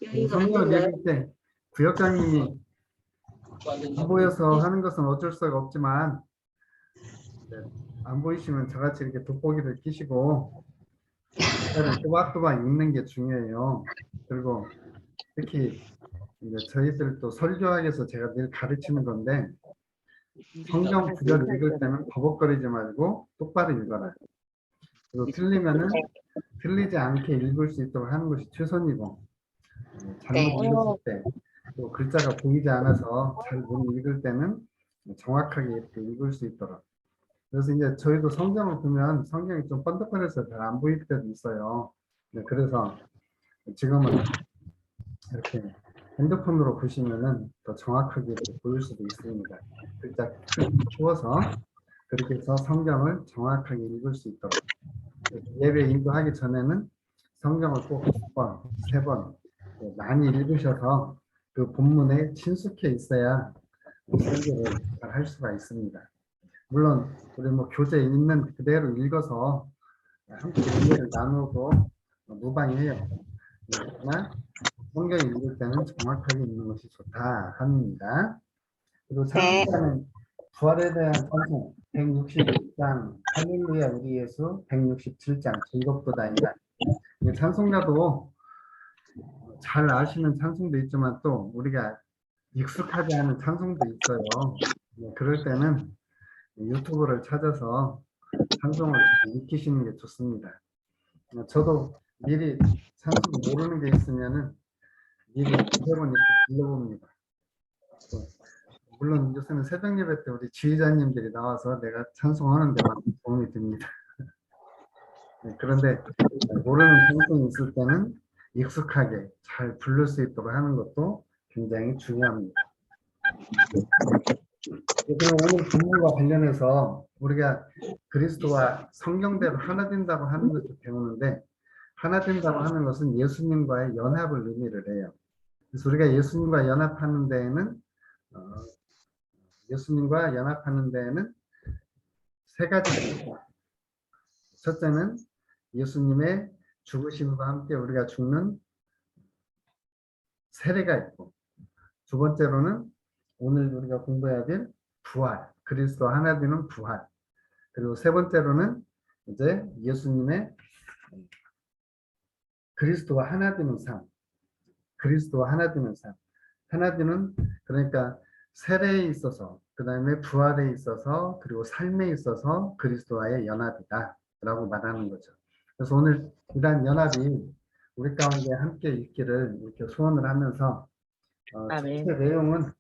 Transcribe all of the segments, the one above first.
여기가 성경을 아닌가요? 읽을 때 구역장님이 안 보여서 하는 것은 어쩔 수가 없지만, 네, 안 보이시면 저같이 이렇게 돋보기를 끼시고 글자를 또박또박 읽는 게 중요해요. 그리고 특히 이제 저희들도 설교학에서 제가 늘 가르치는 건데, 성경 구절 읽을 때는 버벅거리지 말고 똑바로 읽어라. 그리고 틀리면은 틀리지 않게 읽을 수 있도록 하는 것이 최선이고, 잘못 네. 읽었을 때, 또 글자가 보이지 않아서 잘 못 읽을 때는 정확하게 이렇게 읽을 수 있도록. 그래서 이제 저희도 성경을 보면 성경이 좀 번뜩거려서 잘 안 보일 때도 있어요. 네, 그래서 지금은 이렇게 핸드폰으로 보시면은 더 정확하게 이렇게 보일 수도 있습니다. 글자 크기 키워서 그렇게 해서 성경을 정확하게 읽을 수 있도록. 예배 인도하기 전에는 성경을 꼭 2번, 3번 많이 읽으셔서 그 본문에 친숙해 있어야 설교를 잘 할 수가 있습니다. 물론 우리 뭐 교재 있는 그대로 읽어서 함께 이해를 나누고 무방해요. 그러나 성경 읽을 때는 정확하게 읽는 것이 좋다 합니다. 그리고 네. 찬송가는 부활에 대한 찬송 166장 할렐루야 우리 예수, 167장 즐겁도다이다. 찬송가도 잘 아시는 찬송도 있지만 또 우리가 익숙하지 않은 찬송도 있어요. 그럴 때는 유튜브를 찾아서 찬송을 잘 익히시는 게 좋습니다. 저도 미리 찬송 모르는 게 있으면은 미리 두세 번 이렇게 불러봅니다. 물론 요새는 새벽 예배 때 우리 지휘자님들이 나와서 내가 찬송하는 데 많은 도움이 됩니다. 그런데 모르는 찬송이 있을 때는 익숙하게 잘 부를 수 있도록 하는 것도 굉장히 중요합니다. 그럼 오늘 본문과 관련해서 우리가 그리스도와 성경대로 하나 된다고 하는 것을 배우는데, 하나 된다고 하는 것은 예수님과의 연합을 의미를 해요. 그래서 우리가 예수님과 연합하는 데에는 예수님과 연합하는 데에는 세 가지가 있습니다. 첫째는 예수님의 죽으심과 함께 우리가 죽는 세례가 있고, 두 번째로는 오늘 우리가 공부해야 될 부활, 그리스도 하나 되는 부활, 그리고 세 번째로는 이제 예수님의 그리스도와 하나 되는 삶, 그리스도와 하나 되는 삶, 하나 되는, 그러니까 세례에 있어서, 그 다음에 부활에 있어서, 그리고 삶에 있어서 그리스도와의 연합이다 라고 말하는 거죠. 그래서 오늘 이러한 연합이 우리 가운데 함께 있기를 이렇게 소원을 하면서 첫째 내용은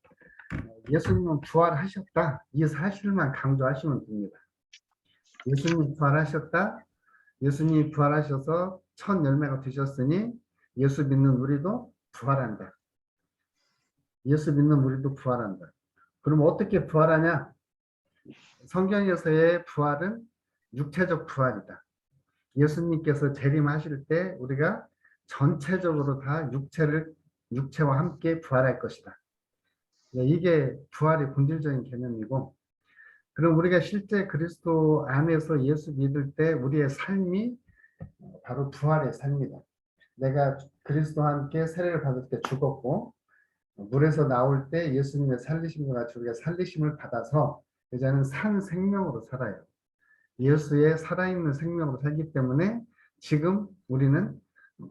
예수님은 부활하셨다, 이 사실만 강조하시면 됩니다. 예수님 부활하셨다, 예수님이 부활하셔서 첫 열매가 되셨으니 예수 믿는 우리도 부활한다. 예수 믿는 우리도 부활한다. 그럼 어떻게 부활하냐? 성경에서의 부활은 육체적 부활이다. 예수님께서 재림하실 때 우리가 전체적으로 다 육체와 함께 부활할 것이다. 이게 부활의 본질적인 개념이고, 그럼 우리가 실제 그리스도 안에서 예수 믿을 때 우리의 삶이 바로 부활의 삶이다. 내가 그리스도와 함께 세례를 받을 때 죽었고, 물에서 나올 때 예수님의 살리심과 같이 우리가 살리심을 받아서 이제는 산 생명으로 살아요. 예수의 살아있는 생명으로 살기 때문에 지금 우리는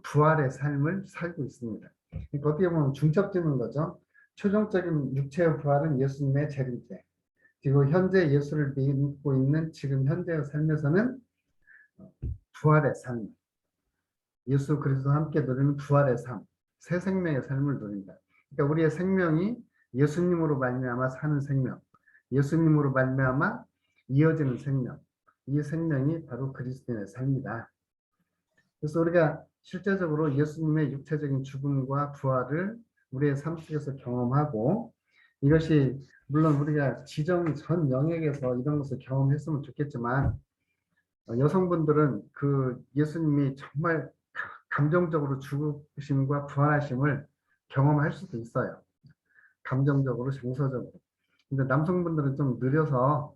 부활의 삶을 살고 있습니다. 그러니까 어떻게 보면 중첩되는 거죠. 최종적인 육체의 부활은 예수님의 재림 때, 그리고 현재 예수를 믿고 있는 지금 현재의 삶에서는 부활의 삶, 예수 그리스도와 함께 누리는 부활의 삶, 새 생명의 삶을 누린다. 그러니까 우리의 생명이 예수님으로 말미암아 사는 생명, 예수님으로 말미암아 이어지는 생명, 이 생명이 바로 그리스도인의 삶이다. 그래서 우리가 실제적으로 예수님의 육체적인 죽음과 부활을 우리의 삶 속에서 경험하고, 이것이 물론 우리가 지정 전 영역에서 이런 것을 경험했으면 좋겠지만, 여성분들은 그 예수님이 정말 감정적으로 죽으심과 부활하심을 경험할 수도 있어요. 감정적으로, 정서적으로. 근데 남성분들은 좀 느려서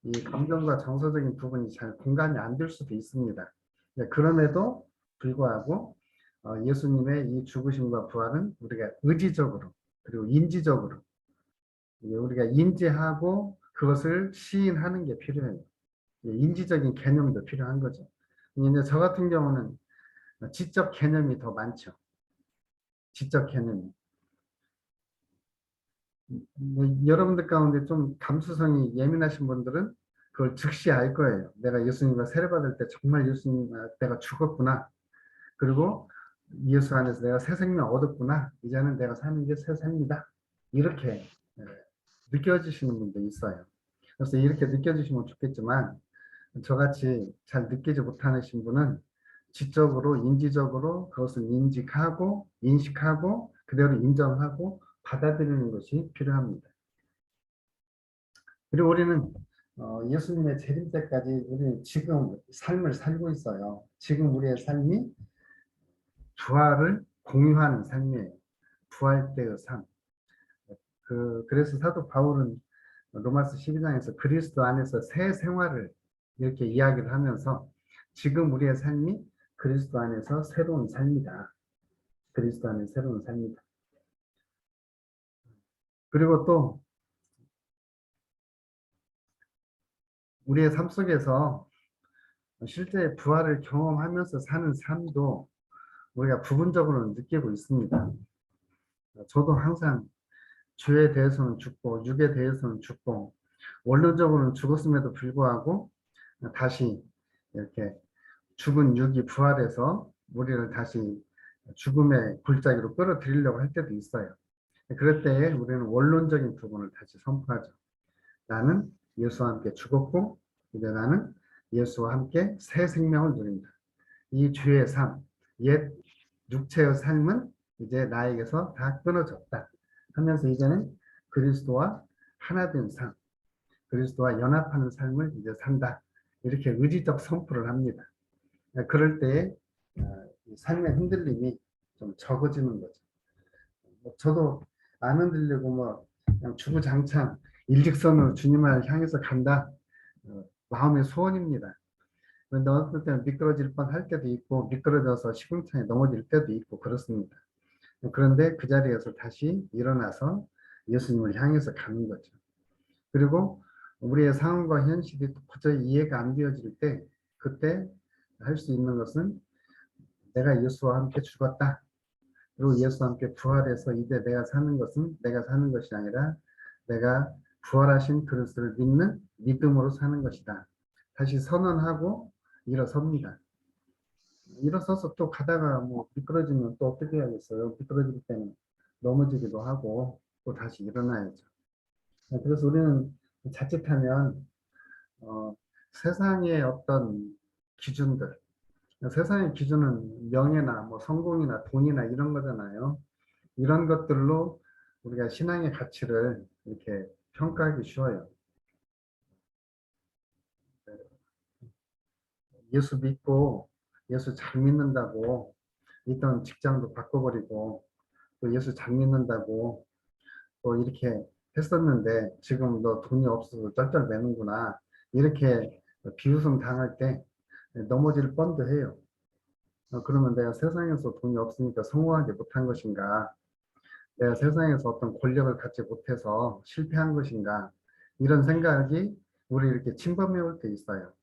이 감정과 정서적인 부분이 잘 공감이 안 될 수도 있습니다. 그럼에도 불구하고 예수님의 이 죽으심과 부활은 우리가 의지적으로 그리고 인지적으로 우리가 인지하고 그것을 시인하는 게 필요해요. 인지적인 개념도 필요한 거죠. 이제 저 같은 경우는 지적 개념이 더 많죠. 지적 개념이. 여러분들 가운데 좀 감수성이 예민하신 분들은 그걸 즉시 알 거예요. 내가 예수님과 세례받을 때 정말 예수님 내가 죽었구나. 그리고 예수 안에서 내가 새 생명 얻었구나. 이제는 내가 사는 게 새 삶이다. 이렇게 느껴지시는 분도 있어요. 그래서 이렇게 느껴지시면 좋겠지만 저같이 잘 느끼지 못하신 분은 지적으로 인지적으로 그것을 인식하고 인식하고 그대로 인정하고 받아들이는 것이 필요합니다. 그리고 우리는 예수님의 재림 때까지 우리는 지금 삶을 살고 있어요. 지금 우리의 삶이 부활을 공유하는 삶이에요. 부활 때의 삶. 그래서 사도 바울은 로마서 12장에서 그리스도 안에서 새 생활을 이렇게 이야기를 하면서 지금 우리의 삶이 그리스도 안에서 새로운 삶이다. 그리스도 안에 새로운 삶이다. 그리고 또 우리의 삶 속에서 실제 부활을 경험하면서 사는 삶도 우리가 부분적으로는 느끼고 있습니다. 저도 항상 죄에 대해서는 죽고 육에 대해서는 죽고 원론적으로는 죽었음에도 불구하고 다시 이렇게 죽은 육이 부활해서 우리를 다시 죽음의 골짜기로 끌어들이려고 할 때도 있어요. 그럴 때에 우리는 원론적인 부분을 다시 선포하죠. 나는 예수와 함께 죽었고 이제 나는 예수와 함께 새 생명을 누린다. 이 죄의 삶, 옛 육체의 삶은 이제 나에게서 다 끊어졌다 하면서 이제는 그리스도와 하나 된 삶, 그리스도와 연합하는 삶을 이제 산다. 이렇게 의지적 선포를 합니다. 그럴 때에 삶의 흔들림이 좀 적어지는 거죠. 저도 안 흔들리고 그냥 주구장창 일직선으로 주님을 향해서 간다. 마음의 소원입니다. 그런데 어떨 때는 미끄러질 뻔할 때도 있고 미끄러져서 시궁창에 넘어질 때도 있고 그렇습니다. 그런데 그 자리에서 다시 일어나서 예수님을 향해서 가는 거죠. 그리고 우리의 상황과 현실이 도저히 이해가 안 되어질 때 그때 할 수 있는 것은 내가 예수와 함께 죽었다. 그리고 예수와 함께 부활해서 이제 내가 사는 것은 내가 사는 것이 아니라 내가 부활하신 그리스도를 믿는 믿음으로 사는 것이다. 다시 선언하고 일어섭니다. 일어서서 또 가다가 미끄러지면 또 어떻게 해야겠어요? 미끄러질 때는 넘어지기도 하고 또 다시 일어나야죠. 그래서 우리는 자칫하면 세상의 어떤 기준들, 세상의 기준은 명예나 성공이나 돈이나 이런 거잖아요. 이런 것들로 우리가 신앙의 가치를 이렇게 평가하기 쉬워요. 예수 믿고 예수 잘 믿는다고 있던 직장도 바꿔버리고 또 예수 잘 믿는다고 또 이렇게 했었는데 지금 너 돈이 없어서 쩔쩔매는구나 이렇게 비웃음 당할 때 넘어질 뻔도 해요. 그러면 내가 세상에서 돈이 없으니까 성공하지 못한 것인가, 내가 세상에서 어떤 권력을 갖지 못해서 실패한 것인가, 이런 생각이 우리 이렇게 침범해 올 때 있어요.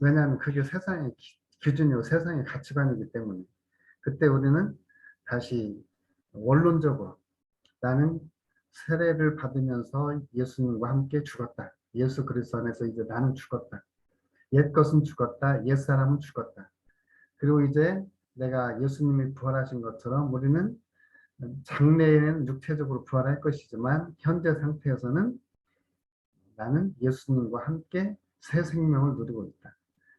왜냐하면 그게 세상의 기준이고 세상의 가치관이기 때문에 그때 우리는 다시 원론적으로 나는 세례를 받으면서 예수님과 함께 죽었다. 예수 그리스도 안에서 이제 나는 죽었다. 옛 것은 죽었다. 옛 사람은 죽었다. 그리고 이제 내가 예수님이 부활하신 것처럼 우리는 장래에는 육체적으로 부활할 것이지만 현재 상태에서는 나는 예수님과 함께 새 생명을 누리고 있다.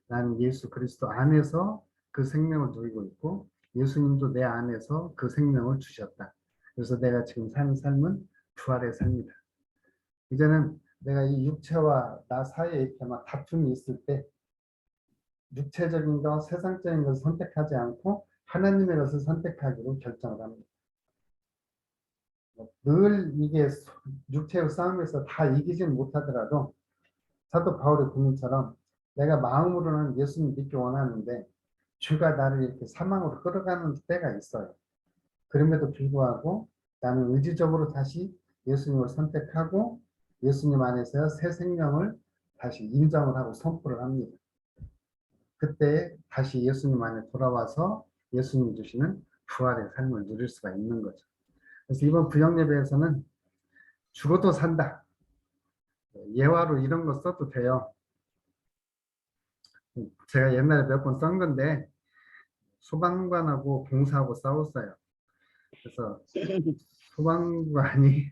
나는 예수 그리스도 안에서 그 생명을 누리고 있고 예수님도 내 안에서 그 생명을 주셨다. 그래서 내가 지금 사는 삶은 부활의 삶이다. 이제는 내가 이 육체와 나 사이에 이렇게 막 다툼이 있을 때 육체적인 것, 세상적인 것을 선택하지 않고 하나님의 것을 선택하기로 결정을 합니다. 늘 이게 육체의 싸움에서 다 이기지는 못하더라도 사도 바울의 고민처럼 내가 마음으로는 예수님 믿기 원하는데 죄가 나를 이렇게 사망으로 끌어가는 때가 있어요. 그럼에도 불구하고 나는 의지적으로 다시 예수님을 선택하고 예수님 안에서 새 생명을 다시 인정을 하고 선포를 합니다. 그때 다시 예수님 안에 돌아와서 예수님 주시는 부활의 삶을 누릴 수가 있는 거죠. 그래서 이번 부영 예배에서는 죽어도 산다. 예화로 이런 거 써도 돼요. 제가 옛날에 몇 번 쓴 건데 소방관하고 봉사하고 싸웠어요. 그래서 소방관이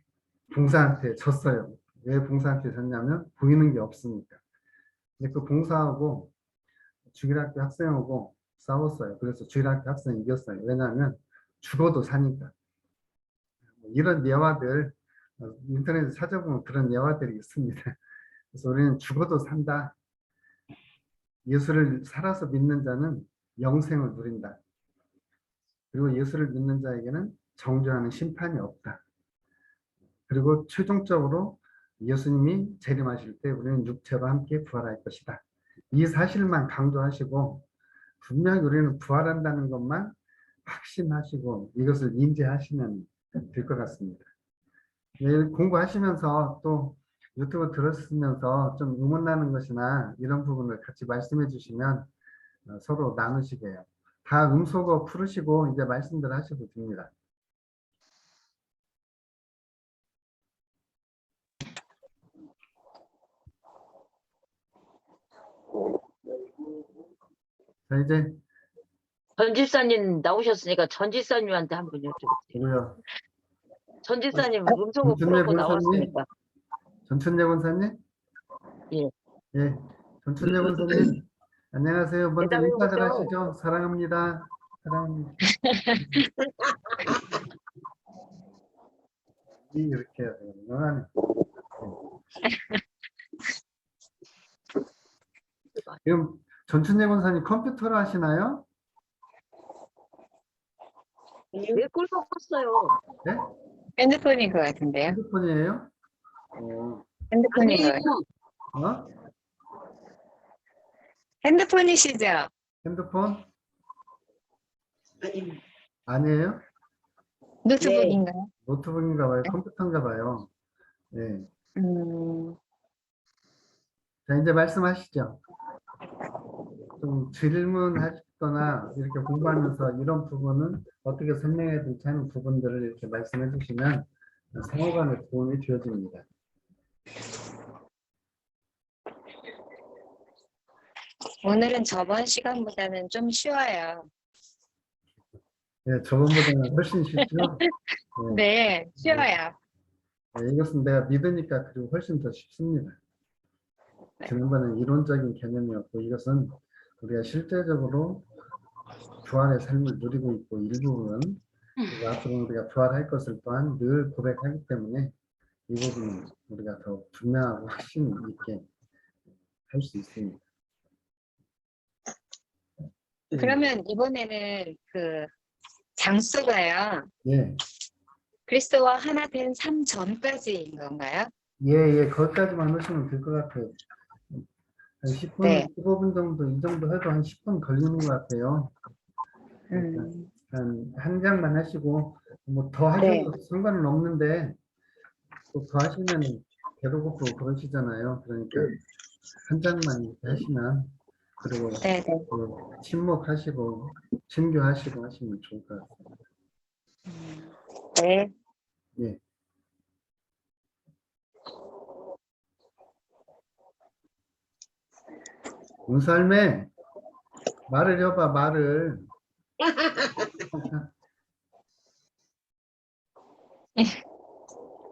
봉사한테 졌어요. 왜 봉사한테 졌냐면 보이는 게 없으니까. 근데 그 봉사하고 주일학교 학생하고 싸웠어요. 그래서 주일학교 학생이 이겼어요. 왜냐하면 죽어도 사니까. 이런 예화들 인터넷에 찾아보면 그런 예화들이 있습니다. 그래서 우리는 죽어도 산다. 예수를 살아서 믿는 자는 영생을 누린다. 그리고 예수를 믿는 자에게는 정죄하는 심판이 없다. 그리고 최종적으로 예수님이 재림하실 때 우리는 육체와 함께 부활할 것이다. 이 사실만 강조하시고 분명히 우리는 부활한다는 것만 확신하시고 이것을 인지하시면 될 것 같습니다. 공부하시면서 또 유튜브 들으시면서 좀 의문나는 것이나 이런 부분을 같이 말씀해 주시면 서로 나누시게요. 다 음소거 풀으시고 이제 말씀들 하셔도 됩니다. 자, 이제 전 집사님 나오셨으니까 전 집사님한테 한번 여쭤볼게요. 누구요? 전 집사님 음성을 전춘예 풀었고 권사님? 나왔으니까. 전춘예 권사님? 예. 예, 전춘예 권사님. 안녕하세요. 먼저 대답해 인사들 보세요. 하시죠. 사랑합니다. 사랑합니다. 이렇게 해야 되는구나. 지금 전춘예 권사님 컴퓨터로 하시나요? 왜 꿀 먹었어요? 네? 핸드폰인 것 같은데요. 핸드폰이에요? 핸드폰인 것 아니에요. 같아요. 어? 핸드폰이시죠? 핸드폰? 아니에요? 노트북인가요? 노트북인가 봐요. 컴퓨터인가 봐요. 네. 자, 이제 말씀하시죠. 좀 질문하시거나 이렇게 공부하면서 이런 부분은 어떻게 설명해야 될지 하는 부분들을 이렇게 말씀해 주시면 상호간에 도움이 되어집니다. 오늘은 저번 시간보다는 좀 쉬워요. 네, 저번보다는 훨씬 쉽죠? 네. 네, 쉬워요. 네, 이것은 내가 믿으니까 그리고 훨씬 더 쉽습니다. 네. 지난번엔 이론적인 개념이었고 이것은 우리가 실제적으로 부활의 삶을 누리고 있고 일부분 그리고 앞으로 우리가 부활할 것을 또한 늘 고백하기 때문에 이 부분은 우리가 더 분명하고 확신 있게 할 수 있습니다. 그러면 이번에는 그 장수가요. 예, 그리스도와 하나 된 삶 전까지인 건가요? 예, 거기까지만 하시면 될 것 같아요. 한 10분, 네. 15분 정도, 이 정도 해도 한 10분 걸리는 것 같아요. 한 장만 하시고, 뭐 더 하셔도 네. 상관은 없는데, 또 더 하시면 배도 고프고 그러시잖아요. 그러니까 한 장만 이렇게 하시면, 그리고 네, 네. 또 침묵하시고, 친교하시고 하시면 좋을 것 같습니다. 네. 예. 운살매 말을 해봐 말을.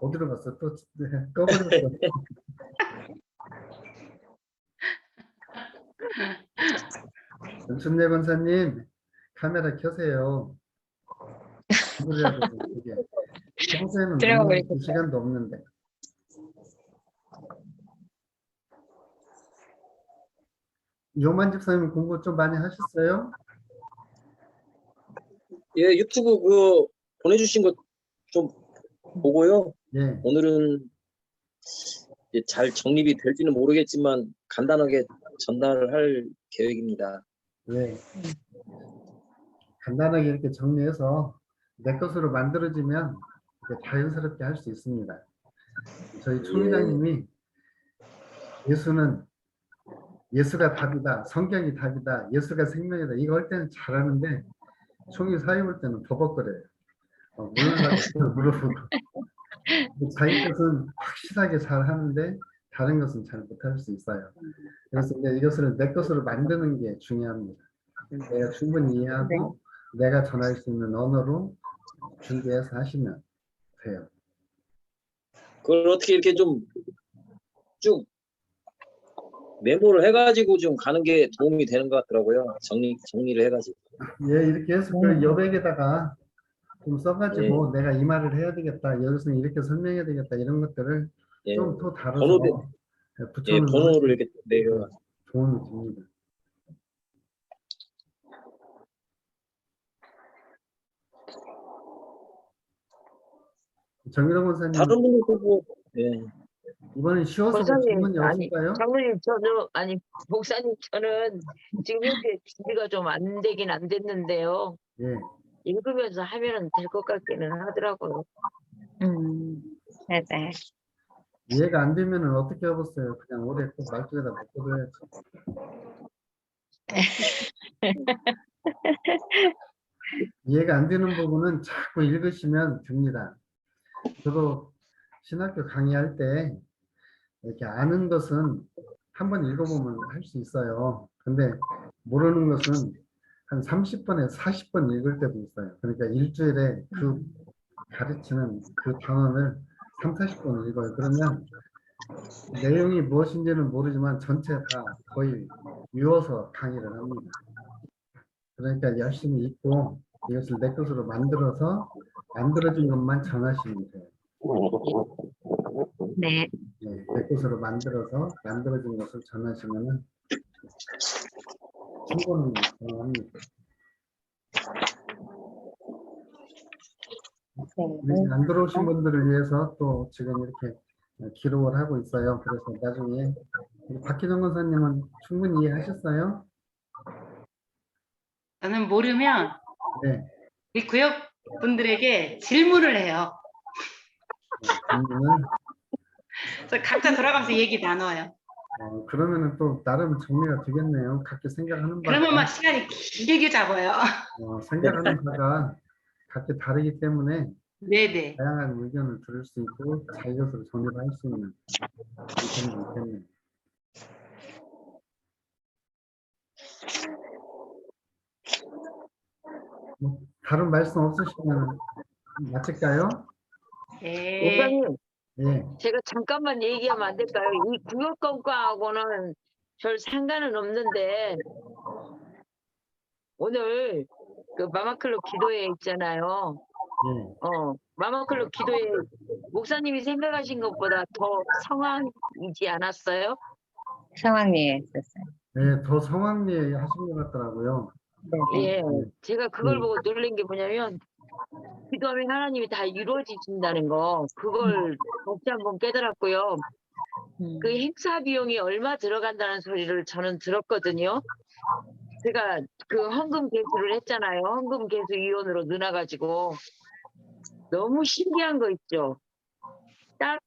어디로 갔어? 또 꺼버렸어. 전춘예 권사님 카메라 켜세요. 누구라도 이게 평소에는 들어가 눈을 볼 버리겠어요. 시간도 없는데. 요만 집사님 공부 좀 많이 하셨어요? 예, 유튜브 그 보내주신 거 좀 보고요. 예. 오늘은 이제 잘 정립이 될지는 모르겠지만 간단하게 전달을 할 계획입니다. 예. 간단하게 이렇게 정리해서 내 것으로 만들어지면 이렇게 자연스럽게 할 수 있습니다. 저희 총회장님이 예수가 답이다, 성경이 답이다, 예수가 생명이다 이거 할 때는 잘하는데 총회 사회 볼 때는 버벅거려요. 몰라가지고 물어보고 자기 것은 확실하게 잘 하는데 다른 것은 잘 못할 수 있어요. 그래서 이제 이것을 내 것으로 만드는 게 중요합니다. 내가 충분히 이해하고 내가 전할 수 있는 언어로 준비해서 하시면 돼요. 그걸 어떻게 이렇게 좀 쭉 메모를 해가지고 좀 가는 게 도움이 되는 것 같더라고요. 정리를 해가지고. 예, 이렇게 해서 그 여백에다가 좀 써가지고 내가 이 말을 해야 되겠다, 여기서는 이렇게 설명해야 되겠다 이런 것들을 예. 좀 더 다뤄서 번호를 붙여놓으면 이렇게 내려. 도움이 됩니다. 정일호 권사님 다른 분들도 뭐, 예. 이번엔 쉬워서 뭐 권사님, 질문이 아니, 없을까요? 장로님, 목사님, 저는 지금 현재 준비가 좀 안 되긴 안 됐는데요. 예, 읽으면서 하면은 될 것 같기는 하더라고요. 맞아요. 이해가 안 되면은 어떻게 해보세요? 그냥 올해 꼭 말뚝에다 묶어둬야지. 이해가 안 되는 부분은 자꾸 읽으시면 됩니다. 저도 신학교 강의할 때 이렇게 아는 것은 한번 읽어보면 할 수 있어요. 근데 모르는 것은 한 30번에 40번 읽을 때도 있어요. 그러니까 일주일에 그 가르치는 그 단원을 3, 40번 읽어요. 그러면 내용이 무엇인지는 모르지만 전체 다 거의 외워서 강의를 합니다. 그러니까 열심히 읽고 이것을 내 것으로 만들어서 만들어진 것만 전하시면 돼요. 네. 네, 내 것으로 만들어서 만들어진 것을 전하시면은 충분히 가능합니다. 이렇게 안 들어오신 분들을 위해서 또 지금 이렇게 기록을 하고 있어요. 그래서 나중에 우리 박희정 권사님은 충분히 이해하셨어요? 저는 모르면 네. 우리 구역 분들에게 질문을 해요. 질문을 그래서 각자 돌아가면서 얘기 나눠요. 그러면은 또 나름 정리가 되겠네요. 각기 생각하는 바가 그러면 막 시간이 길게 잡아요. 생각하는 바가 각기 다르기 때문에 네네. 다양한 의견을 들을 수 있고 자기 것으로 정리를 할 수 있는 의견이 있겠네요. 뭐 다른 말씀 없으시면 마칠까요? 네. 목사님, 예. 제가 잠깐만 얘기하면 안 될까요? 이 구역건과하고는 별 상관은 없는데 오늘 그 마마클럽 기도회 있잖아요. 예. 마마클럽 기도회 목사님이 생각하신 것보다 더 성황이지 않았어요? 상황리에 있었어요. 네, 더 성황리에 하신 것 같더라고요. 네. 예, 제가 그걸 네. 보고 놀란 게 뭐냐면 기도하면 하나님이 다 이루어지신다는 거 그걸 다시 한번 깨달았고요. 그 행사 비용이 얼마 들어간다는 소리를 저는 들었거든요. 제가 그 헌금 개수를 했잖아요. 헌금 개수 위원으로 늘어가지고 너무 신기한 거 있죠. 딱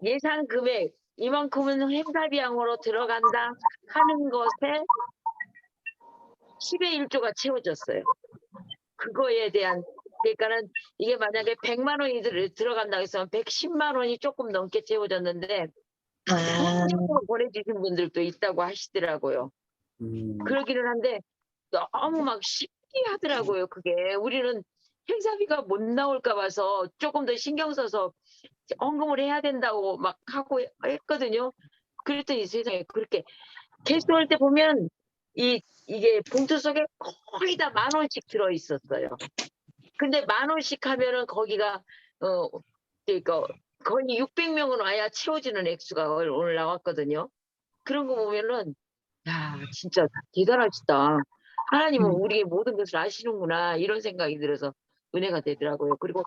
예상 금액 이만큼은 행사 비용으로 들어간다 하는 것에 10의 1조가 채워졌어요. 그거에 대한 그러니까는 이게 만약에 100만 원이 들어간다고 했으면 110만 원이 조금 넘게 채워졌는데 통장으로 보내주신 분들도 있다고 하시더라고요. 그러기는 한데 너무 막 신기하더라고요. 그게 우리는 행사비가 못 나올까 봐서 조금 더 신경 써서 헌금을 해야 된다고 막 하고 했거든요. 그랬더니 세상에 그렇게 개수할 때 보면 이게 봉투 속에 거의 다 10,000원씩 들어 있었어요. 근데 10,000원씩 하면은 거기가 그러니까 거의 600명은 와야 채워지는 액수가 오늘 나왔거든요. 그런 거 보면은 야 진짜 대단하시다. 하나님은 우리의 모든 것을 아시는구나 이런 생각이 들어서 은혜가 되더라고요. 그리고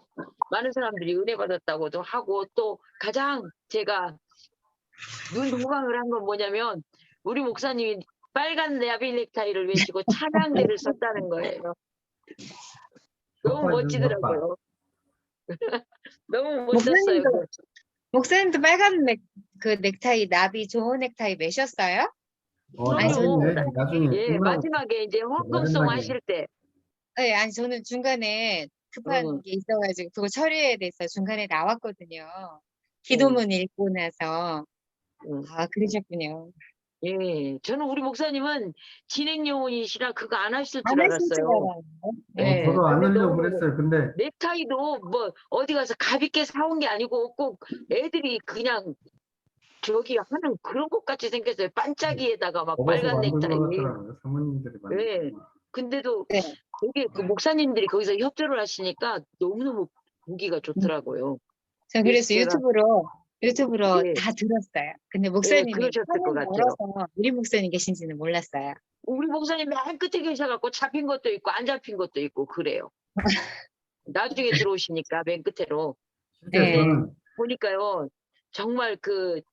많은 사람들이 은혜 받았다고도 하고 또 가장 제가 눈 호강을 한 건 뭐냐면 우리 목사님이 빨간 나비 넥타이를 외치고 찬양대를 썼다는 거예요. 너무 겉바 멋지더라고요. 너무 멋졌어요. 목사님도 목사님도 빨간 그 넥타이 나비 좋은 넥타이 매셨어요? 아니, 나중에 예, 끝나고 마지막에 이제 헌금송 마지막에 하실 때 네, 아니 저는 중간에 급한 응. 게 있어가지고 그거 처리해야 돼서 중간에 나왔거든요. 기도문 읽고 나서 응. 아 그러셨군요. 예, 저는 우리 목사님은 진행 요원이시라 그거 안 하실 줄 안 하실 줄 알았어요. 알았는데. 네. 저도 안 근데 하려고 너무 그랬어요. 근데 넥타이도 뭐 어디 가서 가볍게 사온 게 아니고 꼭 애들이 그냥 저기 하는 그런 것 같이 생겼어요. 반짝이에다가 막 먹어서 빨간 만든 넥타이. 것 같더라고요. 사모님들이 만든 예. 거. 근데도 네. 거기 그 목사님들이 거기서 협조를 하시니까 너무너무 보기가 좋더라고요. 저 그래서 제가 유튜브로 예, 다 들었어요. 근데 예, 목사님이 그러셨을 것 화면 같아요. 열어서 우리 목사님 계신지는 몰랐어요. 우리 목사님 맨 끝에 계셔갖고 잡힌 것도 있고 안 잡힌 것도 있고 그래요. 나중에 들어오시니까 맨 끝으로. 실제 네. 저는 보니까요, 정말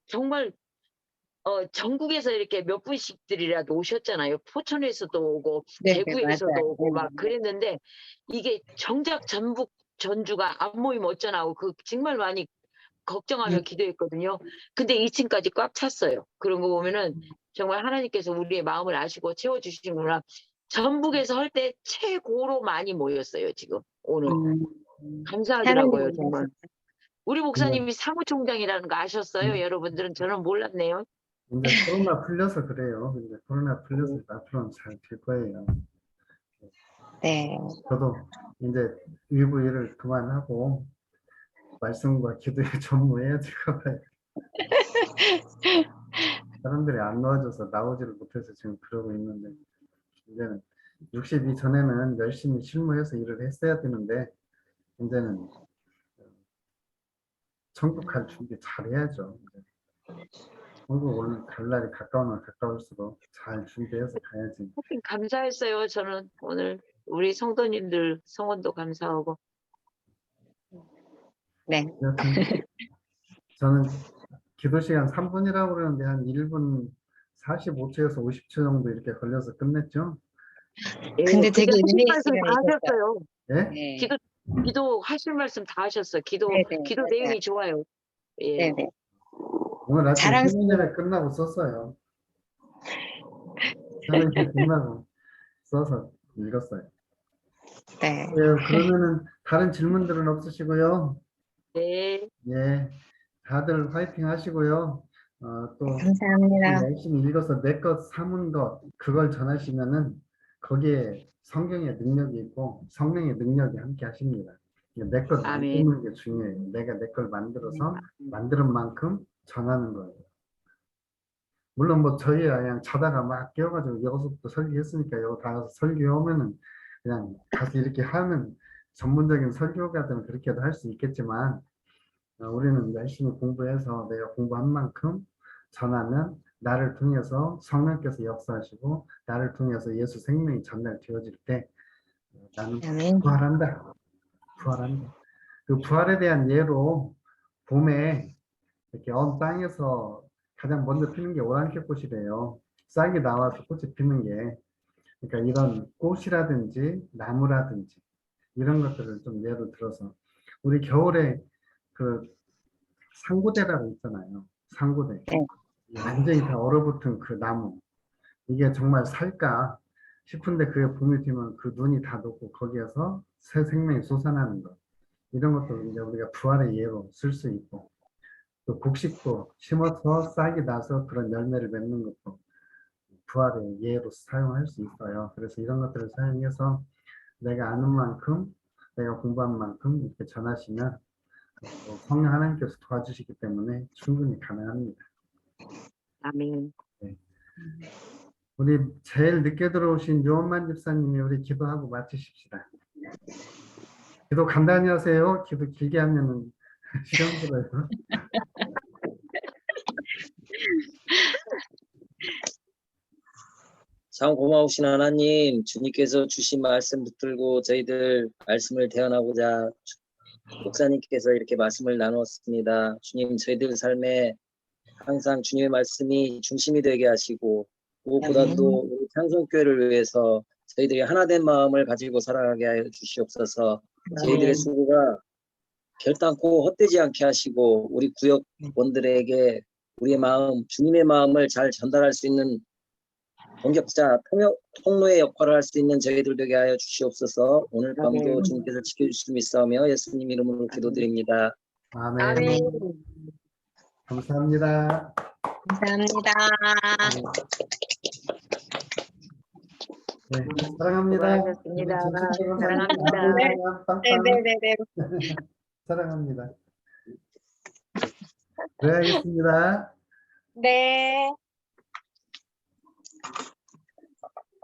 정말 전국에서 이렇게 몇 분씩들이라도 오셨잖아요. 포천에서도 오고 네, 대구에서도 맞아요. 오고 막 네. 그랬는데 이게 정작 전북 전주가 안 모이면 어쩌나고 그 정말 많이 걱정하며 기도했거든요. 근데 2층까지 꽉 찼어요. 그런 거 보면은 정말 하나님께서 우리의 마음을 아시고 채워주시는구나. 전북에서 할 때 최고로 많이 모였어요, 지금 오늘. 감사하더라고요, 하나님 정말. 우리 목사님이 사무총장이라는 거 아셨어요? 여러분들은 저는 몰랐네요. 이제 코로나 풀려서 그래요. 이제 코로나 풀려서 앞으로는 잘 될 거예요. 네. 저도 이제 일부 일을 그만하고 말씀과 기도에 전무해야 될 것 같아요. 사람들이 안 나와줘서 나오지를 못해서 지금 그러고 있는데 이제는 60이 전에는 열심히 실무해서 일을 했어야 되는데 이제는 천국 갈 준비 잘 해야죠. 천국 오늘 갈 날이 가까우면 가까울수록 잘 준비해서 가야지. 하여튼 감사했어요. 저는 오늘 우리 성도님들 성원도 감사하고. 네. 여튼 저는 기도 시간 3분이라고 그러는데 한 1분 45초에서 50초 정도 이렇게 걸려서 끝냈죠. 예, 근데 되게 하실 은혜의 말씀 다 시간이 하셨어요. 예? 네. 기도 하실 말씀 다 하셨어요. 기도 네네. 내용이 좋아요. 예. 네네. 오늘 아침 자랑스러워. 세미나를 끝나고 썼어요. 세미나 끝나고 써서 읽었어요. 네. 예, 그러면은 다른 질문들은 없으시고요. 네. 예, 다들 화이팅 하시고요. 또 감사합니다. 열심히 읽어서 내 것 삼은 것 그걸 전하시면은 거기에 성경의 능력이 있고 성령의 능력이 함께 하십니다. 내 것 아멘. 만드는 게 중요해요. 내가 내 걸 만들어서 만드는 만큼 전하는 거예요. 물론 뭐 저희야 그냥 자다가 막 깨워가지고 여기서부터 설교했으니까 여기 가서 설교하면은 그냥 가서 이렇게 하면 전문적인 설교가든 그렇게도 할 수 있겠지만 우리는 열심히 공부해서 내가 공부한 만큼 전하면 나를 통해서 성령께서 역사하시고 나를 통해서 예수 생명이 전달되어질 때 나는 아멘. 부활한다. 부활한다. 그 부활에 대한 예로 봄에 이렇게 언 땅에서 가장 먼저 피는 게 오랑캐 꽃이래요. 싹이 나와서 꽃이 피는 게. 그러니까 이런 꽃이라든지 나무라든지 이런 것들을 좀 예로 들어서 우리 겨울에 그 상고대라고 있잖아요. 상고대. 네. 완전히 다 얼어붙은 그 나무. 이게 정말 살까 싶은데 그게 봄이 되면 그 눈이 다 녹고 거기에서 새 생명이 솟아나는 것. 이런 것도 이제 우리가 부활의 예로 쓸 수 있고 또 곡식도 심어서 싹이 나서 그런 열매를 맺는 것도 부활의 예로 사용할 수 있어요. 그래서 이런 것들을 사용해서 내가 아는 만큼 내가 공부한 만큼 이렇게 전하시면 성령 하나님께서 도와주시기 때문에 충분히 가능합니다. 아멘. 네. 우리 제일 늦게 들어오신 요한만 집사님이 우리 기도하고 마치십시다. 기도 간단히 하세요. 기도 길게 하면은 시간 들어요. 참 고마우신 하나님, 주님께서 주신 말씀 붙들고 저희들 말씀을 대언하고자 목사님께서 이렇게 말씀을 나눴습니다. 주님, 저희들 삶에 항상 주님의 말씀이 중심이 되게 하시고 무엇보다도 우리 창성교회를 위해서 저희들이 하나된 마음을 가지고 살아가게 하여 주시옵소서. 저희들의 수고가 결단코 헛되지 않게 하시고 우리 구역원들에게 우리의 마음, 주님의 마음을 잘 전달할 수 있는 동역자, 통로의 역할을 할 수 있는 저희들 되게 하여 주시옵소서. 오늘 밤도 주님께서 지켜주실 수 있사오며 예수님 이름으로 기도드립니다. 아멘. 아멘. 감사합니다. 감사합니다. 네, 사랑합니다. 수고하셨습니다. 우리 진짜 사랑합니다. 빵빵. 네네네네. 사랑합니다. 네, 알겠습니다. 네.